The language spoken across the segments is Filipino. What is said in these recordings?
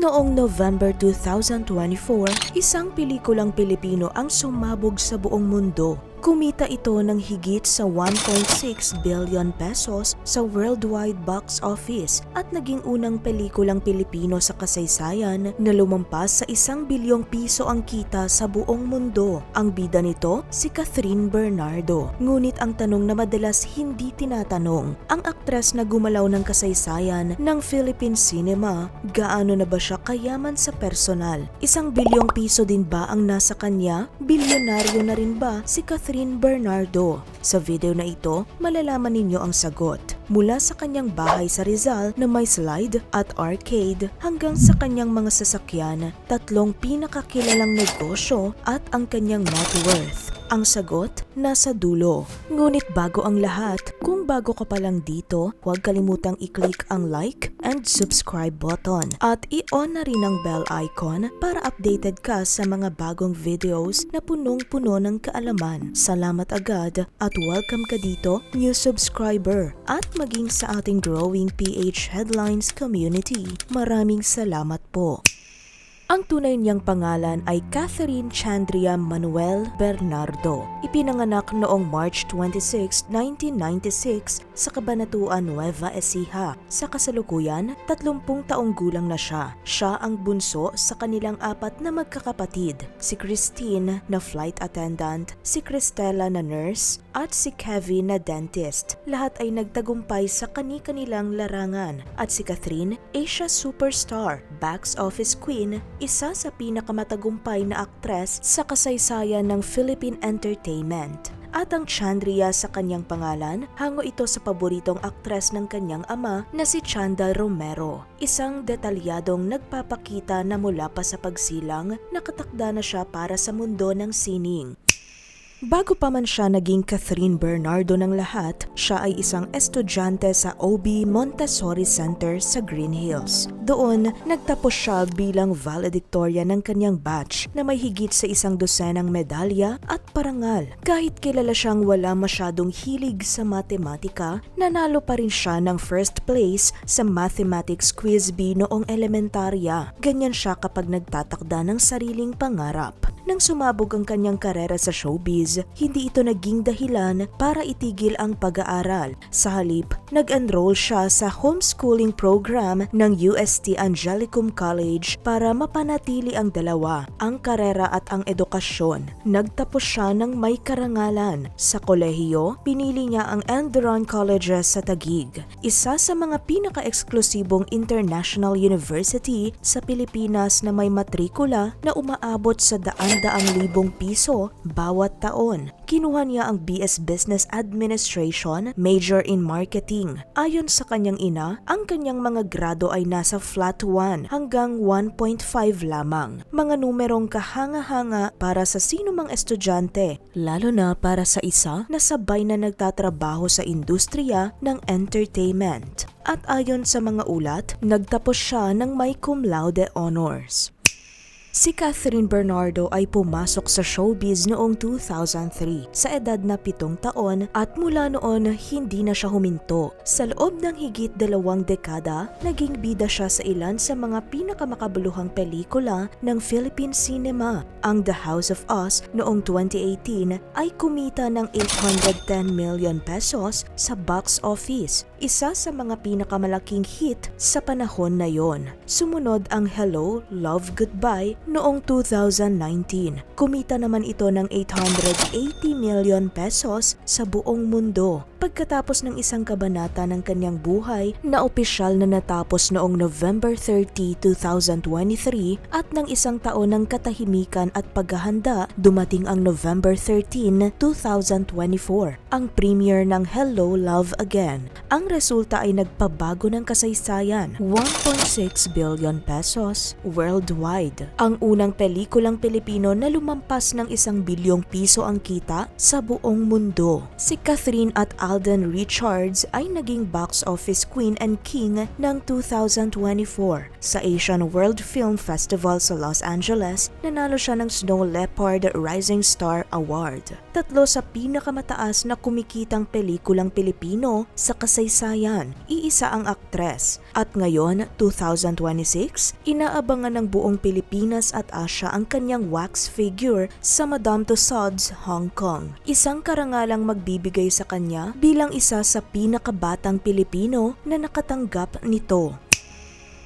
Noong November 2024, isang pelikulang Pilipino ang sumabog sa buong mundo. Kumita ito ng higit sa 1.6 billion pesos sa worldwide box office at naging unang pelikulang Pilipino sa kasaysayan na lumampas sa 1 bilyong piso ang kita sa buong mundo. Ang bida nito, si Catherine Bernardo. Ngunit ang tanong na madalas hindi tinatanong, ang aktres na gumalaw ng kasaysayan ng Philippine cinema, gaano na ba siya kayaman sa personal? 1 bilyong piso din ba ang nasa kanya? Bilyonaryo na rin ba si Catherine Bernardo? Sa video na ito, malalaman ninyo ang sagot. Mula sa kanyang bahay sa Rizal na may slide at arcade hanggang sa kanyang mga sasakyan, 3 pinakakilalang negosyo at ang kanyang net worth. Ang sagot, nasa dulo. Ngunit bago ang lahat, kung bago ka pa lang dito, huwag kalimutang i-click ang like and subscribe button at i-on na rin ang bell icon para updated ka sa mga bagong videos na punong-puno ng kaalaman. Salamat agad at welcome ka dito, new subscriber, at maging sa ating growing PH Headlines community. Maraming salamat po. Ang tunay niyang pangalan ay Catherine Chandria Manuel Bernardo. Ipinanganak noong March 26, 1996 sa Cabanatuan, Nueva Ecija. Sa kasalukuyan, 30 taong gulang na siya. Siya ang bunso sa kanilang 4 na magkakapatid, si Christine na flight attendant, si Cristela na nurse, at si Kevin na dentist. Lahat ay nagtagumpay sa kani-kanilang larangan at si Catherine, Asia superstar, box office queen, isa sa pinakamatagumpay na aktres sa kasaysayan ng Philippine entertainment. At ang Chandria sa kanyang pangalan, hango ito sa paboritong aktres ng kanyang ama na si Chanda Romero. Isang detalyadong nagpapakita na mula pa sa pagsilang, nakatakda na siya para sa mundo ng sining. Bago pa man siya naging Catherine Bernardo ng lahat, siya ay isang estudyante sa OB Montessori Center sa Green Hills. Doon, nagtapos siya bilang valedictorian ng kanyang batch na may higit sa 100 medalya at parangal. Kahit kilala siyang wala masyadong hilig sa matematika, nanalo pa rin siya ng first place sa mathematics quiz bee noong elementarya. Ganyan siya kapag nagtatakda ng sariling pangarap. Nang sumabog ang kanyang karera sa showbiz, hindi ito naging dahilan para itigil ang pag-aaral. Sa halip, nag-enroll siya sa homeschooling program ng UST Angelicum College para mapanatili ang dalawa, ang karera at ang edukasyon. Nagtapos siya ng may karangalan. Sa kolehiyo, pinili niya ang Enderun Colleges sa Taguig, isa sa mga pinaka-eksklusibong international university sa Pilipinas na may matrikula na umaabot sa daang libong piso bawat taon. Kinuha niya ang BS Business Administration, major in marketing. Ayon sa kanyang ina, ang kanyang mga grado ay nasa flat 1 hanggang 1.5 lamang. Mga numerong kahanga-hanga para sa sino mang estudyante, lalo na para sa isa na sabay na nagtatrabaho sa industriya ng entertainment. At ayon sa mga ulat, nagtapos siya ng may cum laude honors. Si Catherine Bernardo ay pumasok sa showbiz noong 2003 sa edad na 7 taon at mula noon hindi na siya huminto. Sa loob ng higit 2 dekada, naging bida siya sa ilan sa mga pinakamakabuluhang pelikula ng Philippine cinema. Ang The House of Us noong 2018 ay kumita ng 810 million pesos sa box office, isa sa mga pinakamalaking hit sa panahon na yon. Sumunod ang Hello, Love, Goodbye noong 2019. Kumita naman ito ng 880 million pesos sa buong mundo. Pagkatapos ng isang kabanata ng kanyang buhay na opisyal na natapos noong November 30, 2023 at ng isang taon ng katahimikan at paghahanda, dumating ang November 13, 2024, ang premiere ng Hello, Love Again. Ang resulta ay nagpabago ng kasaysayan, 1.6 billion pesos worldwide. Ang unang pelikulang Pilipino na lumampas ng 1 bilyong piso ang kita sa buong mundo. Si Catherine at Alden Richards ay naging box office queen and king ng 2024. Sa Asian World Film Festival sa Los Angeles, nanalo siya ng Snow Leopard Rising Star Award. 3 sa pinakamataas na kumikitang pelikulang Pilipino sa kasaysayan. Iisa ang aktres. At ngayon, 2026, inaabangan ng buong Pilipinas at Asia ang kanyang wax figure sa Madame Tussauds, Hong Kong. Isang karangalang magbibigay sa kanya bilang isa sa pinakabatang Pilipino na nakatanggap nito.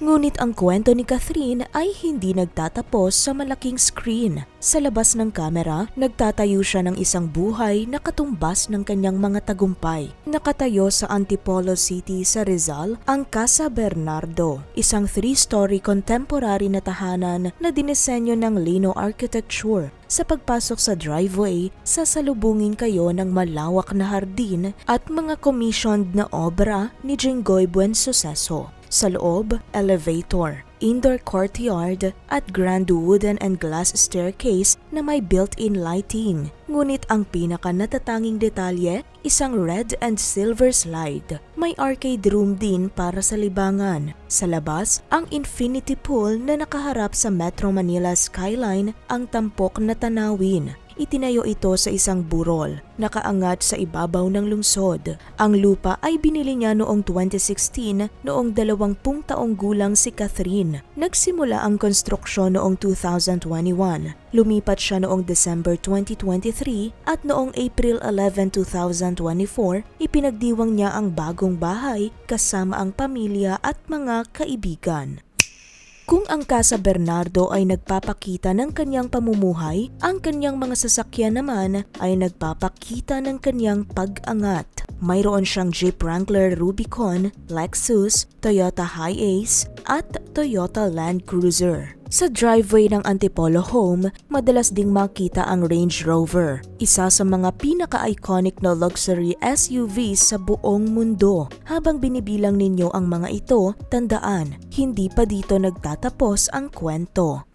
Ngunit ang kwento ni Catherine ay hindi nagtatapos sa malaking screen. Sa labas ng kamera, nagtatayo siya ng isang buhay na katumbas ng kanyang mga tagumpay. Nakatayo sa Antipolo City sa Rizal ang Casa Bernardo, isang 3-story contemporary na tahanan na dinisenyo ng Lino Architecture. Sa pagpasok sa driveway, sasalubungin kayo ng malawak na hardin at mga commissioned na obra ni Jinggoy Buensuceso. Sa loob, elevator, indoor courtyard at grand wooden and glass staircase na may built-in lighting. Ngunit ang pinaka natatanging detalye, isang red and silver slide. May arcade room din para sa libangan. Sa labas, ang infinity pool na nakaharap sa Metro Manila skyline ang tampok na tanawin. Itinayo ito sa isang burol, nakaangat sa ibabaw ng lungsod. Ang lupa ay binili niya noong 2016, noong 20 taong gulang si Catherine. Nagsimula ang konstruksyon noong 2021. Lumipat siya noong December 2023 at noong April 11, 2024, ipinagdiwang niya ang bagong bahay kasama ang pamilya at mga kaibigan. Kung ang Casa Bernardo ay nagpapakita ng kanyang pamumuhay, ang kanyang mga sasakyan naman ay nagpapakita ng kanyang pag-angat. Mayroon siyang Jeep Wrangler Rubicon, Lexus, Toyota Hiace at Toyota Land Cruiser. Sa driveway ng Antipolo home, madalas ding makita ang Range Rover, isa sa mga pinaka-iconic na luxury SUV sa buong mundo. Habang binibilang ninyo ang mga ito, tandaan, hindi pa dito nagtatapos ang kwento.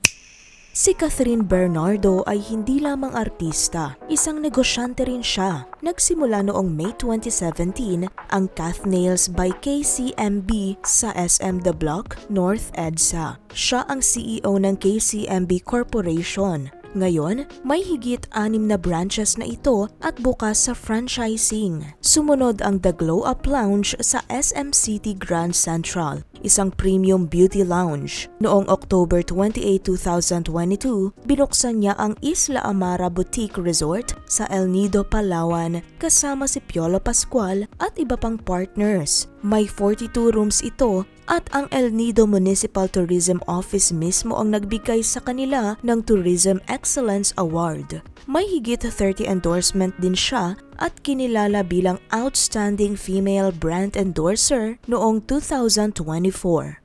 Si Catherine Bernardo ay hindi lamang artista, isang negosyante rin siya. Nagsimula noong May 2017 ang Cath Nails by KCMB sa SM The Block, North EDSA. Siya ang CEO ng KCMB Corporation. Ngayon, may higit 6 na branches na ito at bukas sa franchising. Sumunod ang The Glow Up Lounge sa SM City Grand Central, isang premium beauty lounge. Noong October 28, 2022, binuksan niya ang Isla Amara Boutique Resort sa El Nido, Palawan kasama si Piolo Pascual at iba pang partners. May 42 rooms ito at ang El Nido Municipal Tourism Office mismo ang nagbigay sa kanila ng Tourism Excellence Award. May higit 30 endorsement din siya at kinilala bilang Outstanding Female Brand Endorser noong 2024.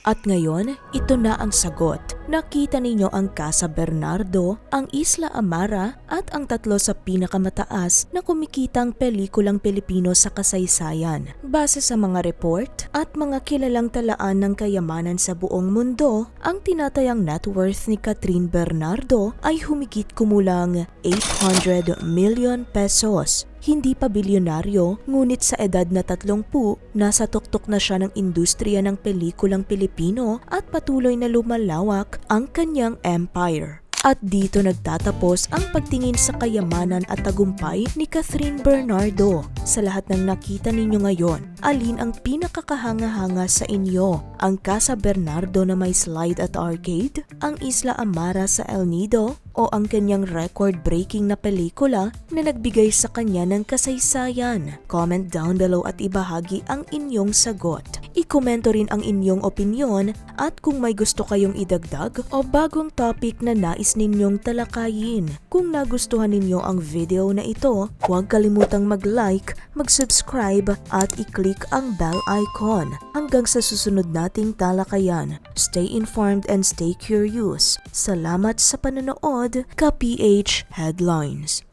At ngayon, ito na ang sagot. Nakita ninyo ang Casa Bernardo, ang Isla Amara at ang 3 sa pinakamataas na kumikitang pelikulang Pilipino sa kasaysayan. Base sa mga report at mga kilalang talaan ng kayamanan sa buong mundo, ang tinatayang net worth ni Catherine Bernardo ay humigit kumulang 800 million pesos. Hindi pa bilyonaryo, ngunit sa edad na 30, nasa tuktok na siya ng industriya ng pelikulang Pilipino at patuloy na lumalawak ang kanyang empire. At dito nagtatapos ang pagtingin sa kayamanan at tagumpay ni Catherine Bernardo. Sa lahat ng nakita ninyo ngayon, alin ang pinakakahanga-hanga sa inyo? Ang Casa Bernardo na may slide at arcade? Ang Isla Amara sa El Nido? O ang kanyang record-breaking na pelikula na nagbigay sa kanya ng kasaysayan? Comment down below at ibahagi ang inyong sagot. I-komento rin ang inyong opinyon at kung may gusto kayong idagdag o bagong topic na nais ninyong talakayin. Kung nagustuhan ninyo ang video na ito, huwag kalimutang mag-like, mag-subscribe at i-click ang bell icon. Hanggang sa susunod nating talakayan, stay informed and stay curious. Salamat sa panonood, ka-PH Headlines.